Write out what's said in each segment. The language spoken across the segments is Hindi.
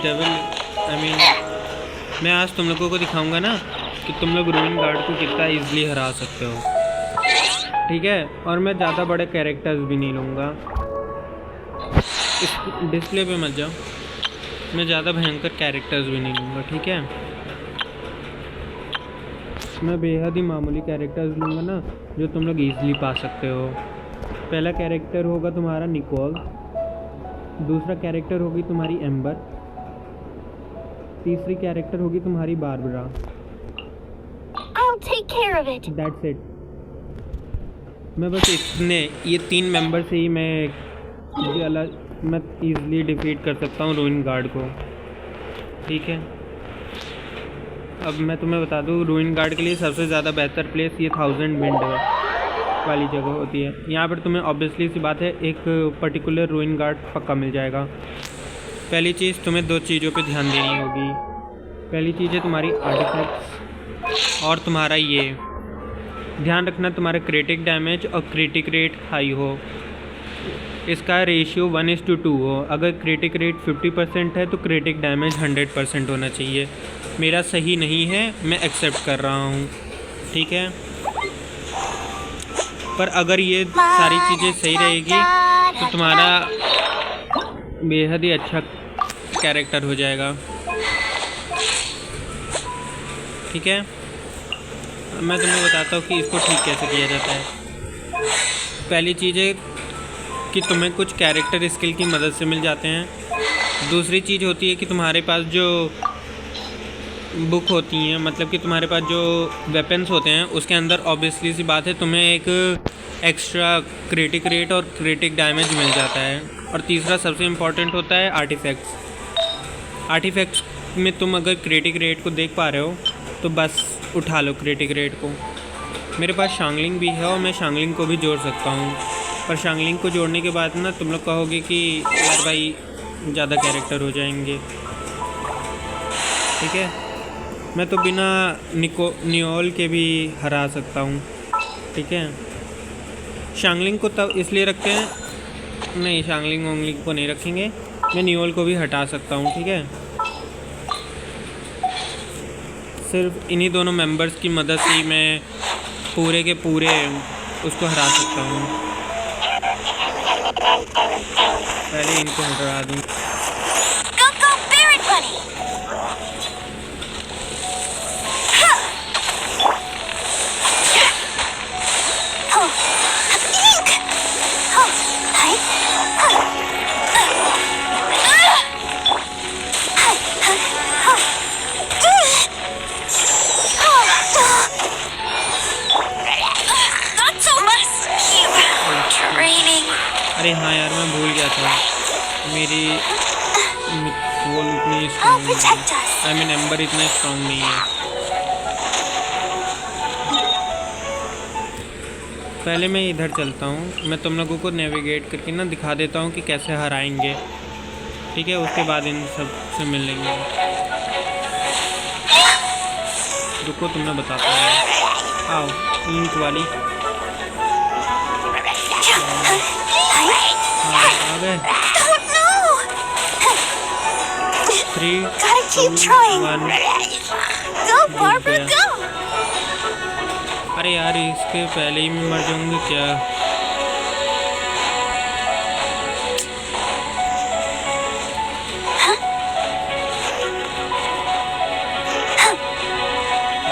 डेविल मैं आज तुम लोगों को दिखाऊंगा ना कि तुम लोग रूइन गार्ड को कितना इजीली हरा सकते हो, ठीक है। और मैं ज़्यादा बड़े कैरेक्टर्स भी नहीं लूँगा। इस डिस्प्ले पे मत जाओ। मैं ज़्यादा भयंकर कैरेक्टर्स भी नहीं लूँगा, ठीक है। मैं बेहद ही मामूली कैरेक्टर्स लूँगा ना जो तुम लोग इजीली पा सकते हो। पहला कैरेक्टर होगा तुम्हारा निकोल, दूसरा कैरेक्टर होगी तुम्हारी एम्बर, तीसरी कैरेक्टर होगी तुम्हारी Barbara. I'll take care of it. That's it। मैं बस ये 3 मेंबर से ही मैं इजीली डिफीट कर सकता हूँ रूइन गार्ड को, ठीक है। अब मैं तुम्हें बता दूँ, रूइन गार्ड के लिए सबसे ज़्यादा बेहतर प्लेस ये 1000 विंड वाली जगह होती है। यहाँ पर तुम्हें ऑब्वियसली सी बात है एक पर्टिकुलर रूइन गार्ड पक्का मिल जाएगा। पहली चीज़ तुम्हें 2 चीज़ों पे ध्यान देनी होगी। पहली चीज़ है तुम्हारी आर्टिफैक्ट्स और तुम्हारा ये ध्यान रखना तुम्हारा क्रिटिक डैमेज और क्रिटिक रेट हाई हो। इसका रेशियो 1:2 हो। अगर क्रिटिक रेट 50% है तो क्रिटिक डैमेज 100% होना चाहिए। मेरा सही नहीं है, मैं एक्सेप्ट कर रहा हूँ, ठीक है। पर अगर ये सारी चीज़ें सही रहेगी तो तुम्हारा बेहद ही अच्छा कैरेक्टर हो जाएगा, ठीक है। मैं तुम्हें बताता हूँ कि इसको ठीक कैसे किया जाता है। पहली चीज़ है कि तुम्हें कुछ कैरेक्टर स्किल की मदद से मिल जाते हैं। दूसरी चीज़ होती है कि तुम्हारे पास जो बुक होती हैं, मतलब कि तुम्हारे पास जो वेपन्स होते हैं उसके अंदर ऑब्वियसली सी बात है तुम्हें एक एक्स्ट्रा क्रिटिक रेट और क्रिटिक डैमेज मिल जाता है। और तीसरा सबसे इम्पॉर्टेंट होता है आर्टिफैक्ट्स। आर्टिफैक्ट्स में तुम अगर क्रिटिक रेट को देख पा रहे हो तो बस उठा लो क्रिटिक रेट को। मेरे पास शांगलिंग भी है और मैं शांगलिंग को भी जोड़ सकता हूँ, पर शांगलिंग को जोड़ने के बाद ना तुम लोग कहोगे कि यार भाई ज़्यादा कैरेक्टर हो जाएंगे, ठीक है। मैं तो बिना नियोल के भी हरा सकता हूँ, ठीक है। शांगलिंग को तब इसलिए रखते हैं, नहीं शांगलिंग वोंगलिंग को नहीं रखेंगे, मैं नियोल को भी हटा सकता हूँ, ठीक है। सिर्फ इन्हीं दोनों मेंबर्स की मदद से ही मैं पूरे के पूरे उसको हरा सकता हूँ। पहले इनको हटा दूँ। अरे हाँ यार, मैं भूल गया था, मेरी वो इतनी स्ट्रॉन्ग नहीं है, एम्बर इतना स्ट्रॉन्ग नहीं है। पहले मैं इधर चलता हूँ, मैं तुम लोगों को नेविगेट करके ना दिखा देता हूँ कि कैसे हराएंगे, ठीक है। उसके बाद इन सब से मिल लेंगे। रुको तुम्हें बताता हूँ। आओ ईंट वाली, आ गए। 3, 2, 1 अरे यार, इसके पहले ही मैं मर जाऊंगी क्या?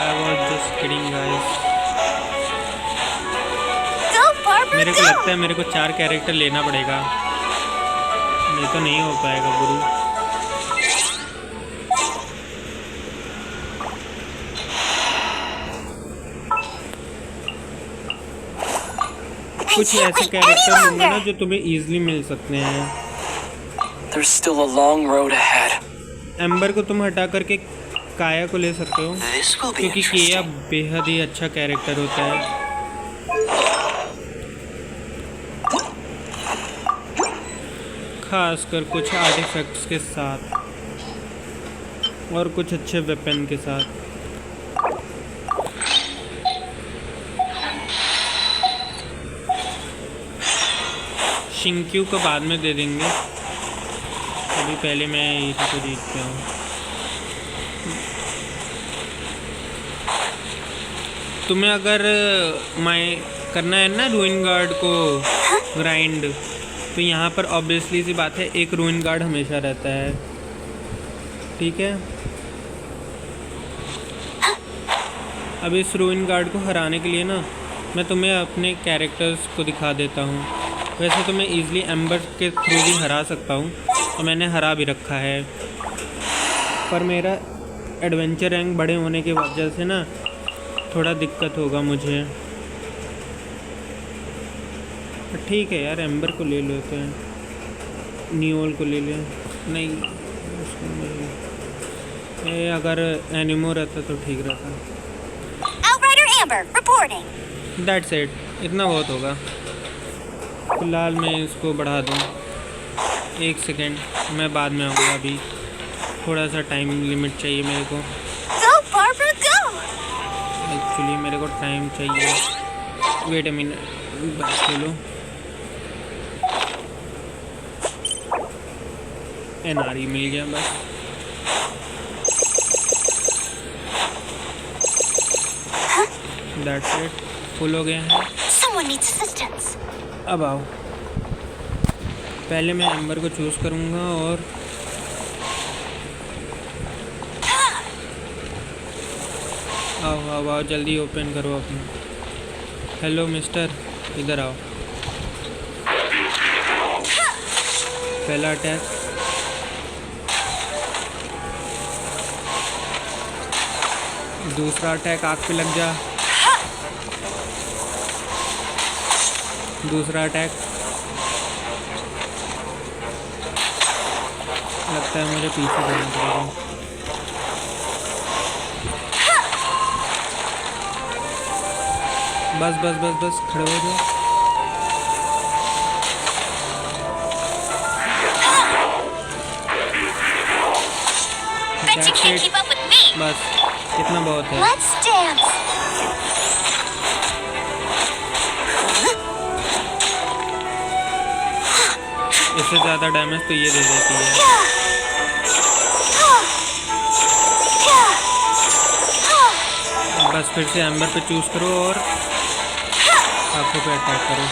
I was just kidding guys। मेरे को लगता है मेरे को 4 कैरेक्टर लेना पड़ेगा, नहीं तो नहीं हो पाएगा गुरु। कुछ ऐसे कैरेक्टर होंगे ना जो तुम्हें इजीली मिल सकते हैं। There's still a long road ahead। Amber को तुम हटा करके काया को ले सकते हो, क्योंकि काया बेहद ही अच्छा कैरेक्टर होता है। खासकर कुछ आर्टिफैक्ट्स के साथ और कुछ अच्छे वेपन के साथ। शिंक्यू को बाद में दे देंगे, अभी पहले मैं इसी को जीत गया हूँ। तुम्हें अगर मैं करना है ना रूइन गार्ड को ग्राइंड, तो यहाँ पर ऑब्वियसली सी बात है एक रूइन गार्ड हमेशा रहता है, ठीक है। अब इस रूइन गार्ड को हराने के लिए ना मैं तुम्हें अपने कैरेक्टर्स को दिखा देता हूँ। वैसे तो मैं ईज़िली एम्बर के थ्रू भी हरा सकता हूँ, तो मैंने हरा भी रखा है, पर मेरा एडवेंचर रैंक बड़े होने की वजह से ना थोड़ा दिक्कत होगा मुझे। ठीक है यार, एम्बर को ले लेते हैं, नियोल को ले लें। नहीं, उसको नहीं। ये अगर एनिमो रहता तो ठीक रहता। Outrider Amber, reporting. That's it, इतना बहुत होगा। फिलहाल मैं इसको बढ़ा दूँ। 1 सेकेंड, मैं बाद में आऊँगा, अभी थोड़ा सा टाइम लिमिट चाहिए मेरे को। Go, Barbara, go! एक्चुअली मेरे को टाइम चाहिए। वेट अ मिनट, बात ले लो। एनआरई मिल गया बस। दैट्स इट, फुल हो गए हैं। Someone needs assistance. अब आओ, पहले मैं एम्बर को चूज़ करूँगा और आओ आओ आओ, जल्दी ओपन करो अपनी। हेलो मिस्टर, इधर आओ। पहला अटैक, दूसरा अटैक आग पे लग जा, दूसरा अटैक, लगता है मुझे पीछे जाना पड़ेगा। बस बस बस बस, खड़े हो जाओ। Bet you That's can't it. keep up with me. बस इतना बहुत है। Let's dance. इससे ज़्यादा डैमेज तो ये दे देती है। बस फिर से एम्बर पे चूज़ करो और आंखों पे अटैक करो।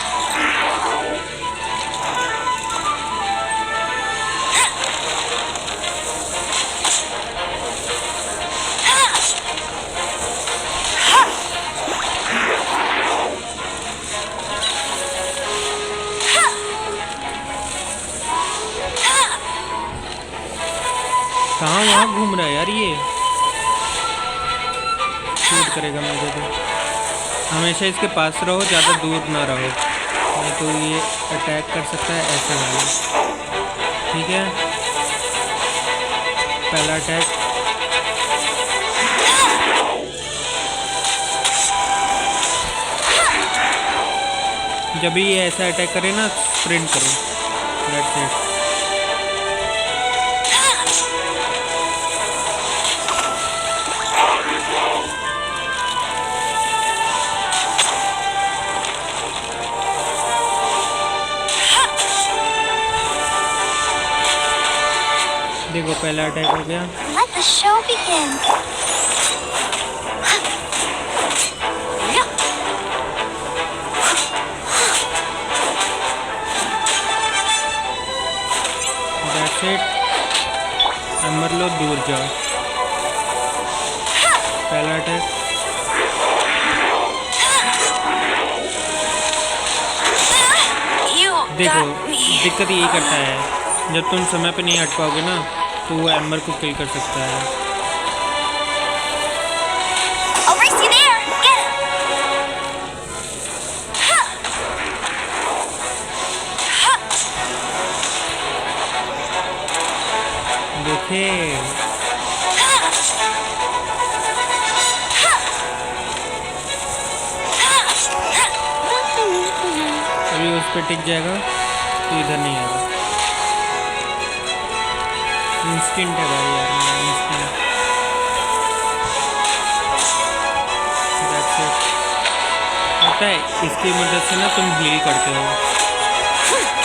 कहाँ वहाँ घूम रहा है यार ये, शूट करेगा मुझे तो। हमेशा इसके पास रहो, ज़्यादा दूर ना रहो, नहीं तो ये अटैक कर सकता है ऐसे वाला। ठीक है, पहला अटैक, जब भी ये ऐसा अटैक करे ना स्प्रिंट करो। That's it. देखो पहला अटैक हो गया। Let the show begin. That's it. Amber लो, दूर जाओ। पहला अटैक, You देखो got me. दिक्कत यही करता है, जब तुम समय पे नहीं हट पाओगे ना तो वो एम्बर को किल कर सकता है। I'll race you there. Get him. देखे, अभी उस पर टिक जाएगा तो इधर नहीं आएगा। इंस्टेंट है भाई यार, इंस्टेंट। पता है इसकी मदद से ना तुम हील करते हो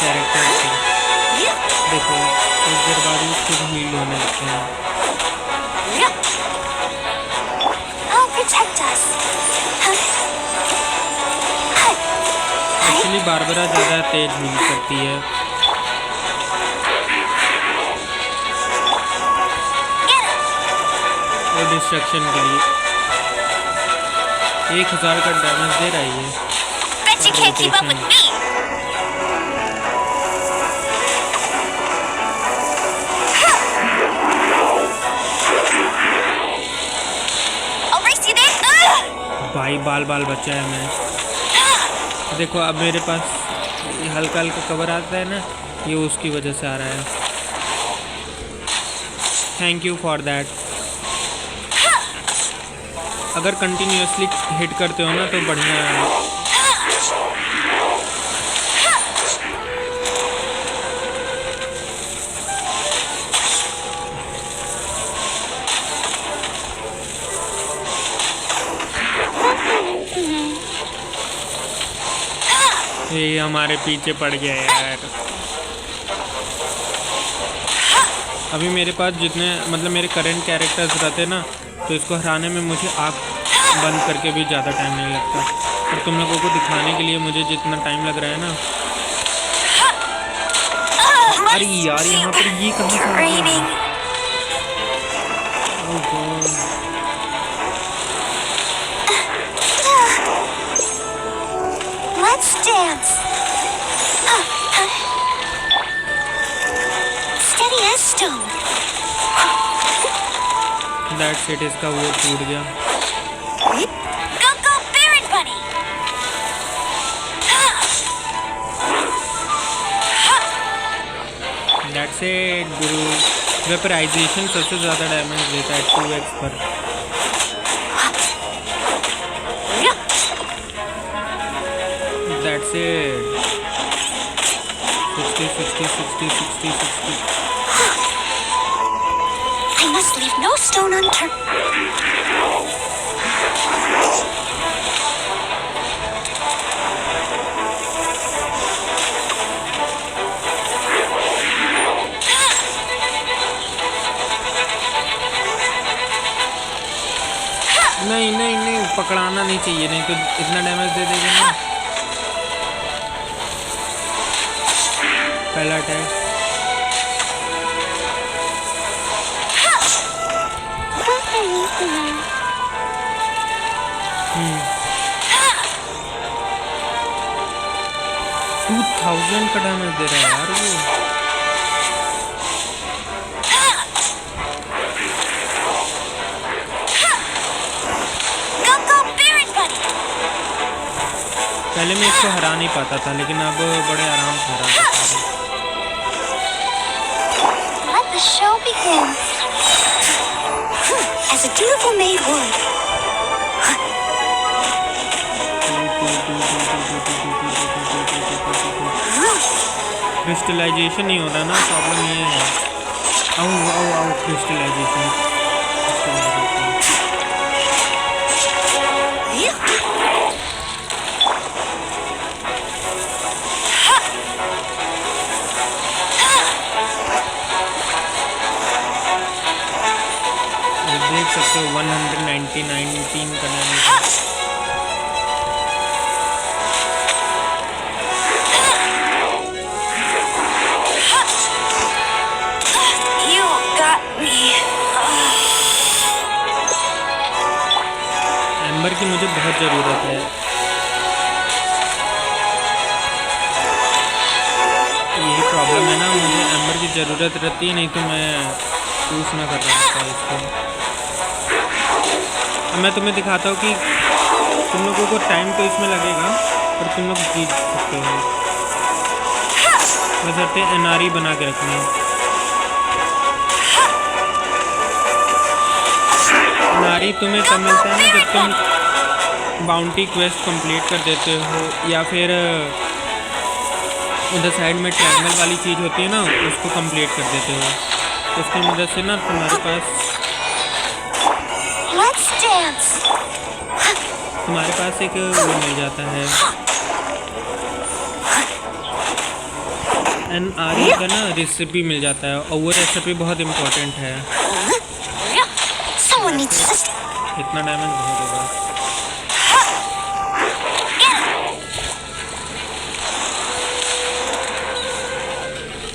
कैरेक्टर को। देखो कुछ देर बाद हील होने लगते हैं। I'll protect us. Actually Barbara ज़्यादा तेज हील करती है और डिस्ट्रक्शन के लिए 1000 का डैमेज दे रही है। Bet you can't keep up with me. I'll race you there. भाई बाल बचा है मैं। देखो अब मेरे पास हल्का हल्का कवर आता है ना, ये उसकी वजह से आ रहा है। Thank you for that. अगर कंटिन्यूसली हिट करते हो ना तो बढ़िया है। ये हमारे पीछे पड़ गया यार। अभी मेरे पास जितने मतलब मेरे करंट कैरेक्टर्स रहते ना, तो इसको हराने में मुझे आँख बंद करके भी ज़्यादा टाइम नहीं लगता। और तुम लोगों को दिखाने के लिए मुझे जितना टाइम लग रहा है ना, अरे यार यहाँ पर ये कहाँ से आ गया? Oh God. Let's dance. Steady as stone. That's it, इसका वो टूट गया। Go go Baron Bunny. That's it Guru. Vaporisation सबसे ज़्यादा डैमेज देता है 2x पर। That's it। 60 60 60 60 60। I must leave no stone unturned. नहीं नहीं नहीं, पकड़ाना नहीं चाहिए, नहीं तो इतना डैमेज दे देगा ना। पहला अटैक। हम्म 2000 का डैमेज दे रहा है यार वो। पहले मैं इसको हरा नहीं पाता था, लेकिन अब बड़े आराम से हरा पाता हूँ। Let the show begin. As a dutiful maid would. Crystallization नहीं होता ना, प्रॉब्लम ये है। आओ आओ आओ, क्रिस्टलाइजेशन। देख सकते हो 119 का damage. You got me. Amber की मुझे बहुत ज़रूरत है। यही प्रॉब्लम है ना, मुझे एम्बर की ज़रूरत रहती है, नहीं तो मैं यूज़ ना कर रहा था इसको। मैं तुम्हें दिखाता हूँ कि तुम लोगों को टाइम तो इसमें लगेगा, पर तुम लोग जीत सकते हो। बशर्ते एनआरई बना के रखनी है। एनआरई तुम्हें तब मिलता है ना जब तुम बाउंटी क्वेस्ट कंप्लीट कर देते हो, या फिर उधर साइड में ट्रायंगल वाली चीज़ होती है ना, उसको कंप्लीट कर देते हो। उसकी मदद से ना तुम्हारे पास एक वो मिल जाता है NRE का ना रेसिपी मिल जाता है और वो रेसिपी बहुत इम्पोर्टेंट है। Someone needs assistance. इतना डैमेज बहुत होगा।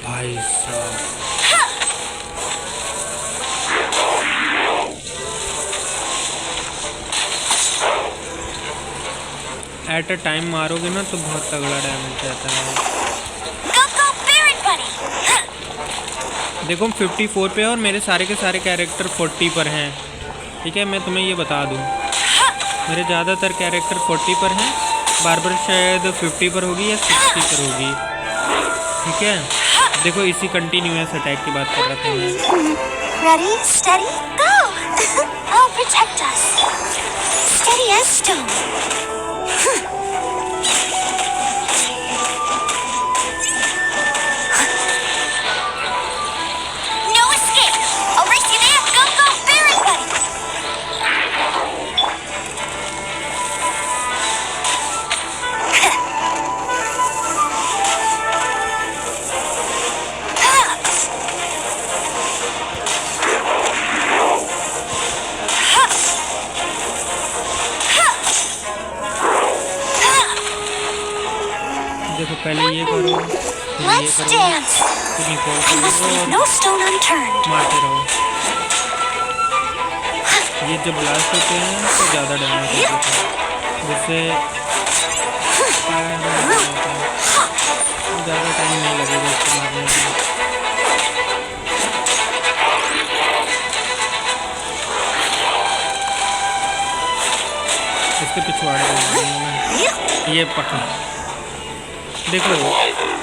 भाई साहब एट अ टाइम मारोगे ना तो बहुत तगड़ा डैमेज रहता है। Go, go, Barret Buddy! देखो 54 पे है और मेरे सारे के सारे कैरेक्टर 40 पर हैं। ठीक है, मैं तुम्हें ये बता दूं, मेरे ज़्यादातर कैरेक्टर 40 पर हैं, बार्बर शायद 50 पर होगी या 60 पर होगी। ठीक है, देखो इसी कंटिन्यूअस अटैक की बात कर रहा था मैं। Ready, steady, go! I'll protect us. Steady as stone. No escape! I'll race you there! Go, go, Barret Buddy! देखो पहले ये करो, फिर ये Let's करो, dance! फिर निकल We must leave no stone unturned. मारते रहो। ये जब ब्लास्ट होते हैं तो ज़्यादा डैमेज होता है, जिससे ज़्यादा टाइम नहीं लगेगा इसको मारने में। इसके पिछवाड़े को ये पकड़। देखो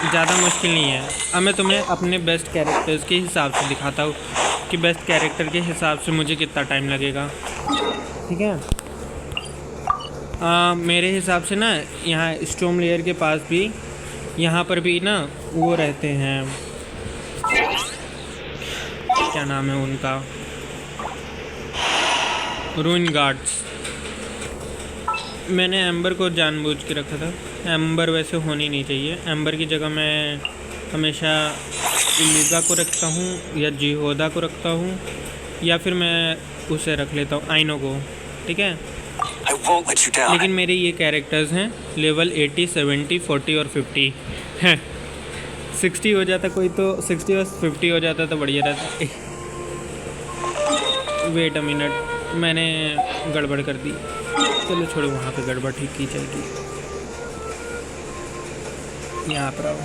ज़्यादा मुश्किल नहीं है। अब मैं तुम्हें अपने बेस्ट कैरेक्टर्स के हिसाब से दिखाता हूँ कि बेस्ट कैरेक्टर के हिसाब से मुझे कितना टाइम लगेगा। ठीक है, मेरे हिसाब से ना यहाँ स्टॉर्म लेयर के पास भी, यहाँ पर भी ना वो रहते हैं, क्या नाम है उनका, रूइन गार्ड्स। मैंने एम्बर को जानबूझ के रखा था। एम्बर वैसे होनी नहीं चाहिए। एम्बर की जगह मैं हमेशा इलिगा को रखता हूँ या जिहोदा को रखता हूँ, या फिर मैं उसे रख लेता हूँ, आइनो को। ठीक है, I won't let you down. लेकिन मेरे ये कैरेक्टर्स हैं लेवल 80, 70, 40 और 50 हैं। 60 हो जाता कोई तो, 60 और 50 हो जाता तो बढ़िया रहता। वेट अ मिनट, मैंने गड़बड़ कर दी। चलो छोड़ो, वहाँ पे गड़बड़ ठीक की जाएगी। यहाँ पर आओ।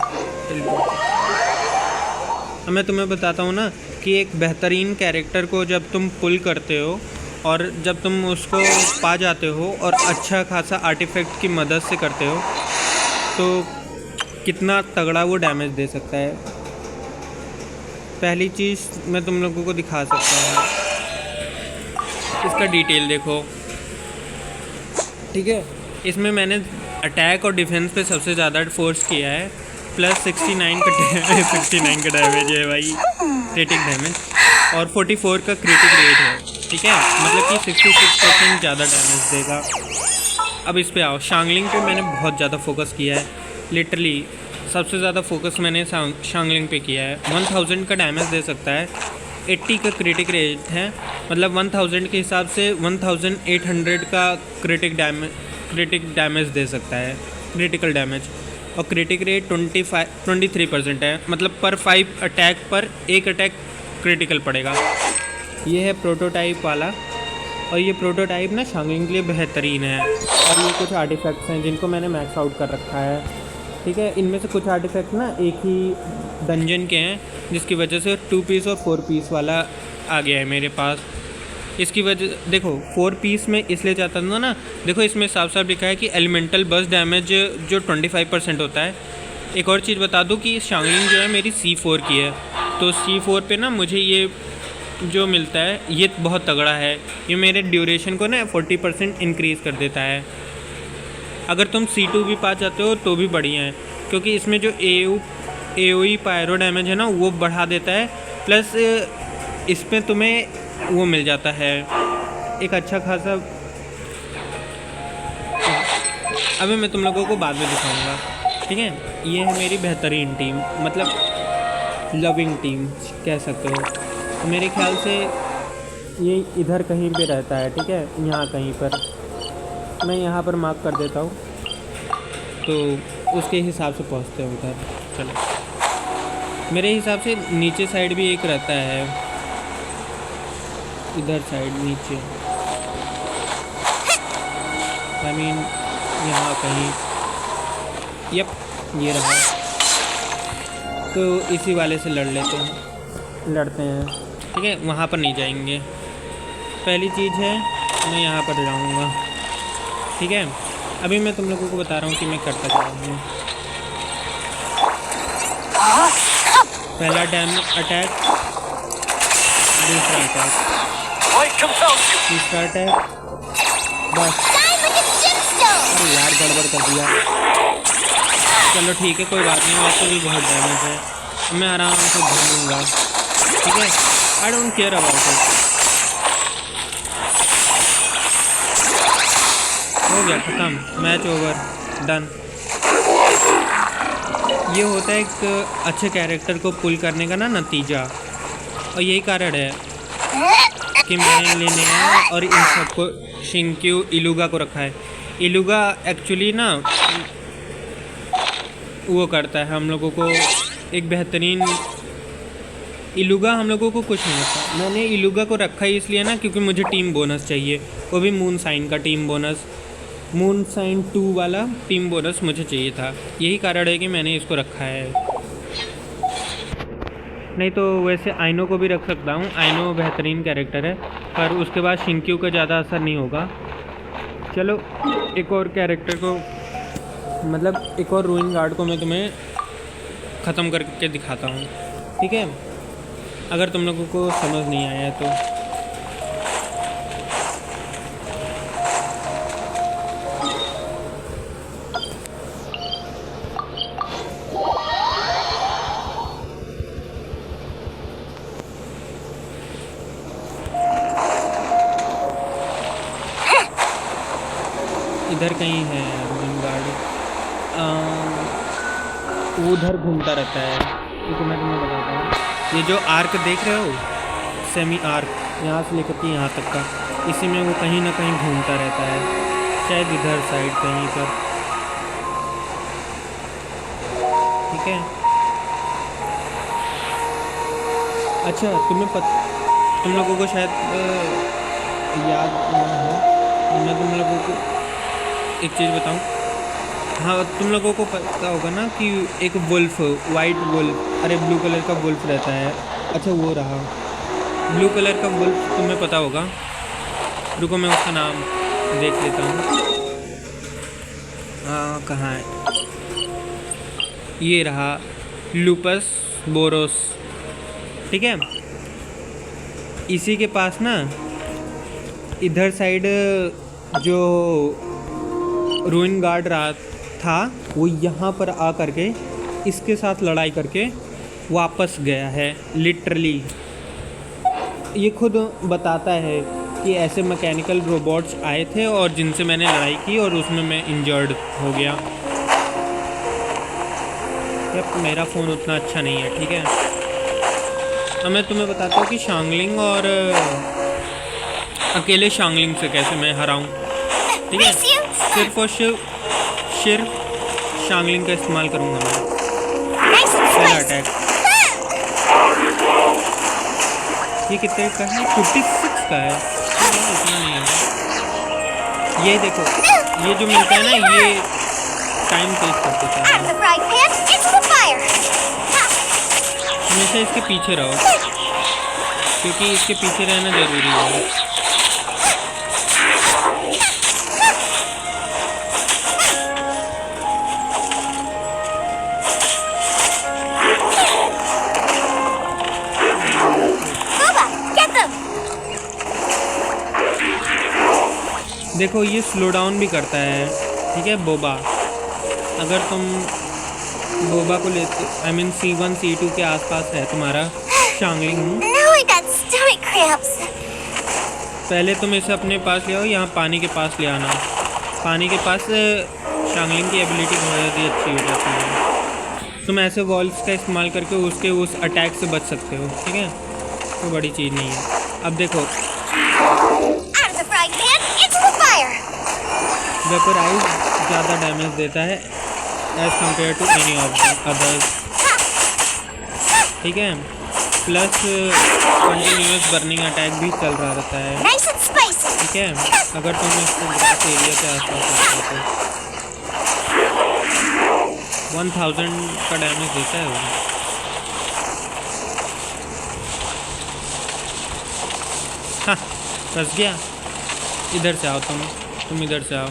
अब मैं तुम्हें बताता हूँ ना कि एक बेहतरीन कैरेक्टर को जब तुम पुल करते हो और जब तुम उसको पा जाते हो और अच्छा खासा आर्टिफैक्ट की मदद से करते हो तो कितना तगड़ा वो डैमेज दे सकता है। पहली चीज़ मैं तुम लोगों को दिखा सकता हूँ, इसका डिटेल देखो। ठीक है, इसमें मैंने अटैक और डिफेंस पे सबसे ज़्यादा फोर्स किया है, प्लस 69 का डैमेज है भाई, क्रिटिक डैमेज, और 44 का क्रिटिक रेट है। ठीक है, मतलब कि 66% ज़्यादा डैमेज देगा। अब इस पे आओ, शांगलिंग पे मैंने बहुत ज़्यादा फोकस किया है। लिटरली सबसे ज़्यादा फोकस मैंने शांगलिंग पे किया है। 1000 का डैमेज दे सकता है, 80 का क्रिटिक रेट है, मतलब 1000 के हिसाब से 1800 का क्रिटिक डैमेज दे सकता है, क्रिटिकल डैमेज। और क्रिटिक रेट 23% है, मतलब पर 5 अटैक पर एक अटैक क्रिटिकल पड़ेगा। ये है प्रोटोटाइप वाला, और ये प्रोटोटाइप ना शांगलिंग के लिए बेहतरीन है। और ये कुछ आर्टिफैक्ट्स हैं जिनको मैंने मैक्स आउट कर रखा है। ठीक है, इनमें से कुछ आर्टिफैक्ट ना एक ही डंजन के हैं, जिसकी वजह से 2 पीस और 4 पीस वाला आ गया है मेरे पास। इसकी वजह देखो 4 पीस में इसलिए चाहता था ना, देखो इसमें साफ साफ लिखा है कि एलिमेंटल बस डैमेज जो 25% होता है। एक और चीज़ बता दूं कि शांगलिंग जो है मेरी C4 की है, तो C4 पे ना मुझे ये जो मिलता है ये बहुत तगड़ा है। ये मेरे ड्यूरेशन को ना 40% इंक्रीज़ कर देता है। अगर तुम C2 भी पा जाते हो तो भी बढ़िया है, क्योंकि इसमें जो AOE पायरो डैमेज है ना वो बढ़ा देता है, प्लस इसमें तुम्हें वो मिल जाता है एक अच्छा खासा। अभी मैं तुम लोगों को बाद में दिखाऊंगा। ठीक है, ये है मेरी बेहतरीन टीम, मतलब लविंग टीम कह सकते हो। तो मेरे ख्याल से ये इधर कहीं पे रहता है, ठीक है, यहाँ कहीं पर मैं यहाँ पर मार्क कर देता हूँ, तो उसके हिसाब से पहुँचते हैं उधर। चलो, मेरे हिसाब से नीचे साइड भी एक रहता है, इधर साइड नीचे, आई मीन यहाँ कहीं, यप ये रहा। तो इसी वाले से लड़ते हैं, ठीक है, वहाँ पर नहीं जाएंगे। पहली चीज़ है मैं यहाँ पर जाऊँगा, ठीक है। अभी मैं तुम लोगों को बता रहा हूँ कि मैं करता क्या हूँ। पहला अटैक, दूसरा अटैक, Light compels you. तीसरा अटैक, बस। Die like a gemstone! अरे यार गड़बड़ कर दिया। चलो ठीक है, कोई बात नहीं, वैसे भी बहुत डैमेज है, मैं आराम से घूमूंगा, ठीक है। I don't care about it. हो गया, ख़त्म, मैच ओवर, डन। ये होता है एक अच्छे कैरेक्टर को पुल करने का ना नतीजा, और यही कारण है कि मैंने लेने आया और इन सबको शिंक्यू इलुगा को रखा है। इलुगा एक्चुअली ना वो करता है हम लोगों को एक बेहतरीन, इलुगा हम लोगों को कुछ नहीं होता। मैंने इलुगा को रखा ही इसलिए ना क्योंकि मुझे टीम बोनस चाहिए, वो भी मून साइन का टीम बोनस, मून साइन 2 वाला टीम बोनस मुझे चाहिए था। यही कारण है कि मैंने इसको रखा है। नहीं तो वैसे आइनो को भी रख सकता हूँ, आइनो बेहतरीन कैरेक्टर है, पर उसके बाद शिंक्यू का ज़्यादा असर नहीं होगा। चलो एक और कैरेक्टर को, मतलब एक और रूइन गार्ड को मैं तुम्हें ख़त्म करके दिखाता हूँ, ठीक है, अगर तुम लोगों को समझ नहीं आया तो। इधर कहीं है रूइन गार्ड, उधर घूमता रहता है, क्योंकि मैं तुम्हें बताता हूँ। ये जो आर्क देख रहे हो, सेमी आर्क, यहाँ से लेकर के यहाँ तक का, इसी में वो कहीं ना कहीं घूमता रहता है, शायद इधर साइड कहीं पर, ठीक है। अच्छा तुम लोगों को शायद याद ना हो, मैं तुम लोगों को एक चीज़ बताऊं। हाँ, तुम लोगों को पता होगा ना कि एक वुल्फ, वाइट वुल्फ, अरे ब्लू कलर का वुल्फ रहता है। अच्छा वो रहा ब्लू कलर का वुल्फ, तुम्हें पता होगा। रुको मैं उसका नाम देख लेता हूँ, कहाँ है, ये रहा लूपस बोरोस, ठीक है। इसी के पास ना इधर साइड जो रूइन गार्ड रहा था, वो यहाँ पर आ करके इसके साथ लड़ाई करके वापस गया है, लिटरली। ये खुद बताता है कि ऐसे मैकेनिकल रोबोट्स आए थे और जिनसे मैंने लड़ाई की और उसमें मैं इंजर्ड हो गया। अब मेरा फ़ोन उतना अच्छा नहीं है, ठीक है। अब मैं तुम्हें बताता हूँ कि शांगलिंग और अकेले शांगलिंग से कैसे मैं हराऊँ, ठीक है। सिर्फ और सिर्फ शांगलिंग का इस्तेमाल करूँगा मैं। पहला अटैक, ये कितने का है? 56 का है, इतना नहीं है। ये देखो, ये जो मिलता है ना, ये टाइम तेज कर देता है। हमेशा इसके पीछे रहो, क्योंकि इसके पीछे रहना ज़रूरी है। देखो ये स्लो डाउन भी करता है, ठीक है। बोबा, अगर तुम बोबा को लेते, आई मीन C1 C2 के आसपास है तुम्हारा शांगलिंग, पहले तुम इसे अपने पास ले आओ, यहाँ पानी के पास ले आना। पानी के पास चांगलिंग की एबिलिटी बहुत ही अच्छी हो जाती है। तुम ऐसे वॉल्स का इस्तेमाल करके उसके उस अटैक से बच सकते हो, ठीक है, कोई बड़ी चीज़ नहीं है। अब देखो Out of the frying pan, into the fire. Vaporize ज़्यादा डैमेज देता है as compare to any of others, ठीक है, प्लस कंटिन्यूस बर्निंग अटैक भी चल रहा रहता है, Nice and spicy. ठीक है, अगर तुम इसको ग्रास एरिया के आसपास रखो तो 1000 का डैमेज देता है वो। हाँ, फंस गया। इधर से आओ, तुम इधर से आओ।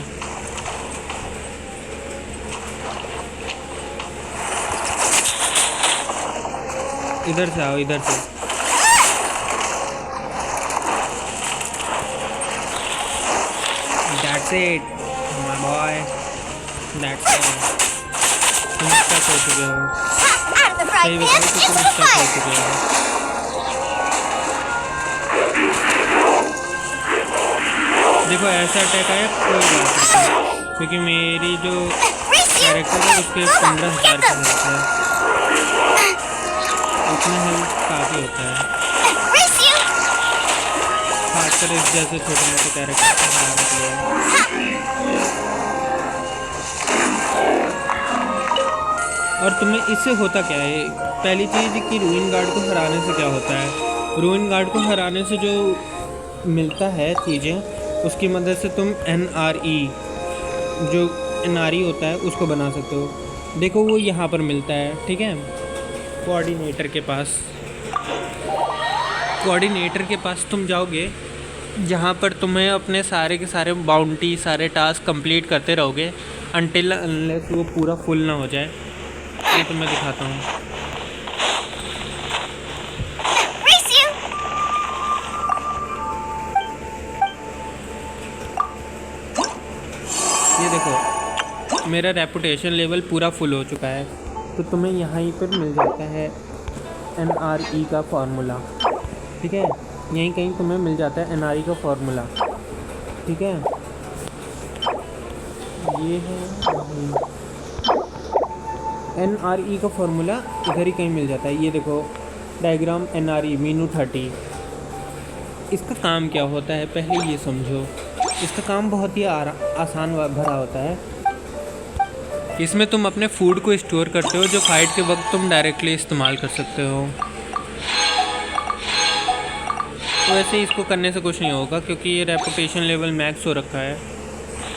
इधर से आओ, इधर से। That's it, my boy. That's it. तुम स्टक हो चुके हो। Out of the सही frying pan, बताओ तो into तुम the स्टक हो fire. चुके हो। देखो ऐसा अटैक आया कोई बात नहीं, क्योंकि मेरी जो Reese you. कैरेक्टर है उसके 15,000 का हेल्थ है, उतना हेल्थ काफ़ी होता है, Reese you. खासकर इस जैसे छोटे मोटे कैरेक्टर को हराने के लिए। और तुम्हें इससे होता क्या है, पहली चीज़ कि रूइन गार्ड को हराने से क्या होता है, रूइन गार्ड को हराने से जो मिलता है चीज़ें, उसकी मदद से तुम NRE जो NRE होता है उसको बना सकते हो। देखो वो यहाँ पर मिलता है, ठीक है, कोऑर्डिनेटर के पास तुम जाओगे, जहाँ पर तुम्हें अपने सारे के सारे बाउंटी, सारे टास्क कंप्लीट करते रहोगे अनटिल अनलेस वो पूरा फुल ना हो जाए। ये तुम्हें दिखाता हूँ। Reese you. ये देखो मेरा रेपुटेशन लेवल पूरा फुल हो चुका है, तो तुम्हें यहाँ पर मिल जाता है NRE का फार्मूला, ठीक है, यहीं कहीं तुम्हें मिल जाता है NRE का फार्मूला, ठीक है, ये है NRE का फार्मूला, इधर ही कहीं मिल जाता है। ये देखो डायग्राम NRE मीनू 30। इसका काम क्या होता है पहले ये समझो। इसका काम बहुत ही आसान भरा होता है। इसमें तुम अपने फूड को स्टोर करते हो, जो फाइट के वक्त तुम डायरेक्टली इस्तेमाल कर सकते हो। तो वैसे इसको करने से कुछ नहीं होगा, क्योंकि ये रेपुटेशन लेवल मैक्स हो रखा है,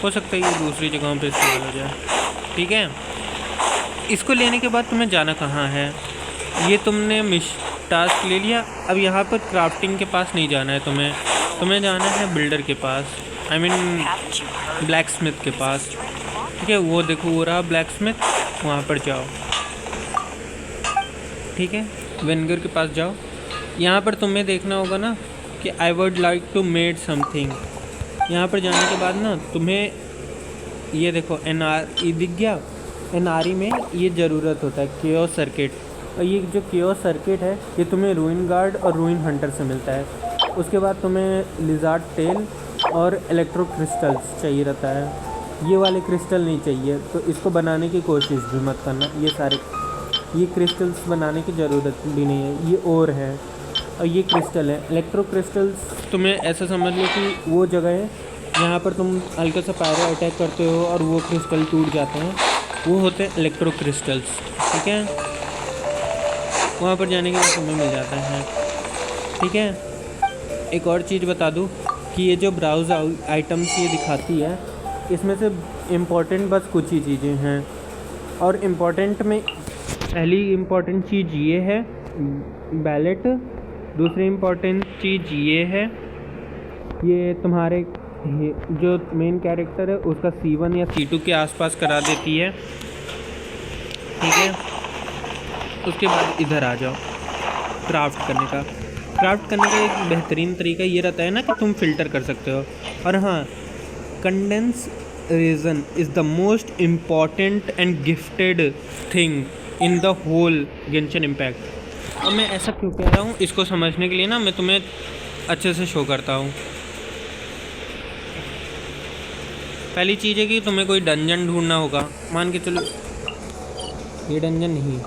हो सकता है ये दूसरी जगहों पे इस्तेमाल हो जाए, ठीक है। इसको लेने के बाद तुम्हें जाना कहाँ है, ये तुमने टास्क ले लिया। अब यहाँ पर क्राफ्टिंग के पास नहीं जाना है तुम्हें जाना है बिल्डर के पास, आई मीन ब्लैक स्मिथ के पास, ठीक है, वो देखो वो रहा ब्लैक स्मिथ, वहाँ पर जाओ, ठीक है, वेनगर के पास जाओ। यहाँ पर तुम्हें देखना होगा ना कि I would like to made something. यहाँ पर जाने के बाद ना तुम्हें ये देखो NRE दिख गया। NRE में ये ज़रूरत होता है केओस सर्किट, और ये जो केओस सर्किट है ये तुम्हें रूइन गार्ड और रूइन हंटर से मिलता है। उसके बाद तुम्हें लिजार्ड टेल और इलेक्ट्रो क्रिस्टल्स चाहिए रहता है। ये वाले क्रिस्टल नहीं चाहिए, तो इसको बनाने की कोशिश भी मत करना। ये क्रिस्टल्स बनाने की ज़रूरत भी नहीं है, ये और है, और ये क्रिस्टल है। इलेक्ट्रो क्रिस्टल्स तुम्हें ऐसा समझ लो कि वो जगह है जहाँ पर तुम हल्का सा पायरो अटैक करते हो और वो क्रिस्टल टूट जाते हैं, वो होते हैं इलेक्ट्रो क्रिस्टल्स, ठीक है। वहाँ पर जाने के बाद तुम्हें मिल जाता है, ठीक है। एक और चीज़ बता दूँ कि ये जो ब्राउज आइटम्स ये दिखाती है, इसमें से इम्पोर्टेंट बस कुछ ही चीज़ें हैं, और इम्पोर्टेंट में पहली इम्पोर्टेंट चीज़ ये है बैलेट, दूसरी इम्पोर्टेंट चीज़ ये है, ये तुम्हारे जो मेन कैरेक्टर है उसका C1 या C2 के आसपास करा देती है, ठीक है। उसके बाद इधर आ जाओ क्राफ्ट करने का। क्राफ्ट करने का एक बेहतरीन तरीका ये रहता है ना कि तुम फ़िल्टर कर सकते हो। और हाँ, condense resin is the most important and gifted thing in the whole Genshin Impact. अब मैं ऐसा क्यों कह रहा हूँ, इसको समझने के लिए ना मैं तुम्हें अच्छे से शो करता हूँ। पहली चीज़ है कि तुम्हें कोई डंजन ढूंढना होगा। मान के चलो ये डंजन नहीं,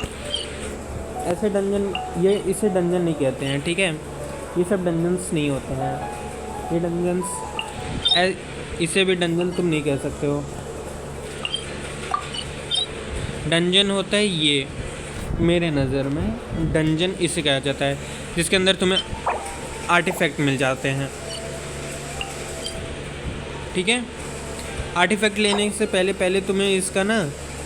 ऐसे डंजन, ये इसे डंजन नहीं कहते हैं, ठीक है। ये सब डंजन्स नहीं होते हैं, ये डंजन्स, इसे भी डंजन तुम नहीं कह सकते हो। डंजन होता है ये, मेरे नज़र में डंजन इसे कहा जाता है जिसके अंदर तुम्हें आर्टिफैक्ट मिल जाते हैं, ठीक है। आर्टिफैक्ट लेने से पहले तुम्हें इसका ना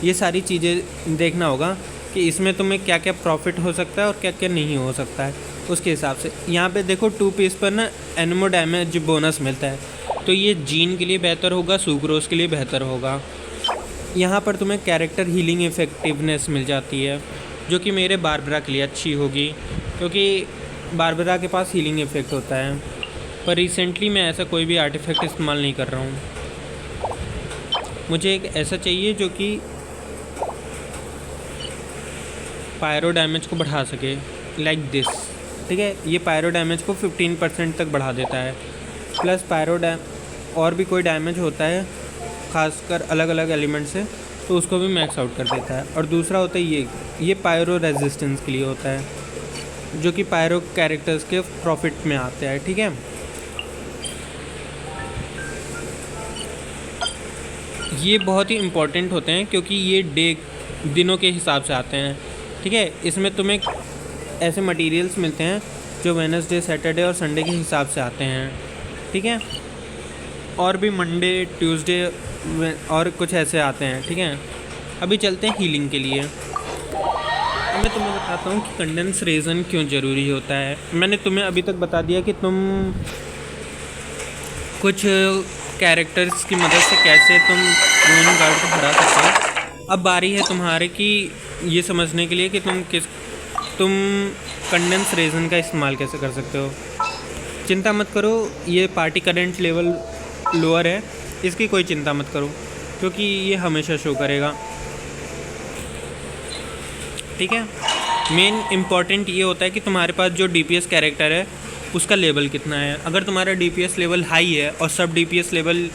ये सारी चीज़ें देखना होगा कि इसमें तुम्हें क्या क्या प्रॉफिट हो सकता है और क्या क्या नहीं हो सकता है। उसके हिसाब से यहाँ पे देखो 2 पीस पर ना एनिमो डैमेज बोनस मिलता है, तो ये जीन के लिए बेहतर होगा, सुक्रोज के लिए बेहतर होगा। यहाँ पर तुम्हें कैरेक्टर हीलिंग इफ़ेक्टिवनेस मिल जाती है जो कि मेरे बारबरा के लिए अच्छी होगी, क्योंकि बारबरा के पास हीलिंग इफ़ेक्ट होता है। पर रिसेंटली मैं ऐसा कोई भी आर्टिफैक्ट इस्तेमाल नहीं कर रहा हूँ। मुझे एक ऐसा चाहिए जो कि पायरो डैमेज को बढ़ा सके, लाइक दिस, ठीक है। ये पायरो डैमेज को 15% तक बढ़ा देता है, प्लस पायरो और भी कोई डैमेज होता है खासकर अलग अलग एलिमेंट से, तो उसको भी मैक्स आउट कर देता है। और दूसरा होता है ये पायरो रेजिस्टेंस के लिए होता है, जो कि पायरो कैरेक्टर्स के प्रॉफिट में आता है, ठीक है। ये बहुत ही इम्पोर्टेंट होते हैं क्योंकि ये दिनों के हिसाब से आते हैं, ठीक है। इसमें तुम्हें ऐसे मटेरियल्स मिलते हैं जो वेडनेसडे, सैटरडे और संडे के हिसाब से आते हैं, ठीक है। और भी मंडे, ट्यूसडे और कुछ ऐसे आते हैं, ठीक है। अभी चलते हैं हीलिंग के लिए। अब मैं तुम्हें बताता हूँ कि कंडेंस रेजन क्यों ज़रूरी होता है। मैंने तुम्हें अभी तक बता दिया कि तुम कुछ कैरेक्टर्स की मदद से कैसे तुम रूइनिंग गार्ड को हरा सकते हो। अब बारी है तुम्हारे कि ये समझने के लिए कि तुम कंडेंस रेजन का इस्तेमाल कैसे कर सकते हो। चिंता मत करो, ये पार्टी करंट लेवल लोअर है, इसकी कोई चिंता मत करो क्योंकि ये हमेशा शो करेगा, ठीक है। मेन इम्पॉर्टेंट ये होता है कि तुम्हारे पास जो DPS कैरेक्टर है उसका लेवल कितना है। अगर तुम्हारा DPS लेवल हाई है और सब DPS लेवल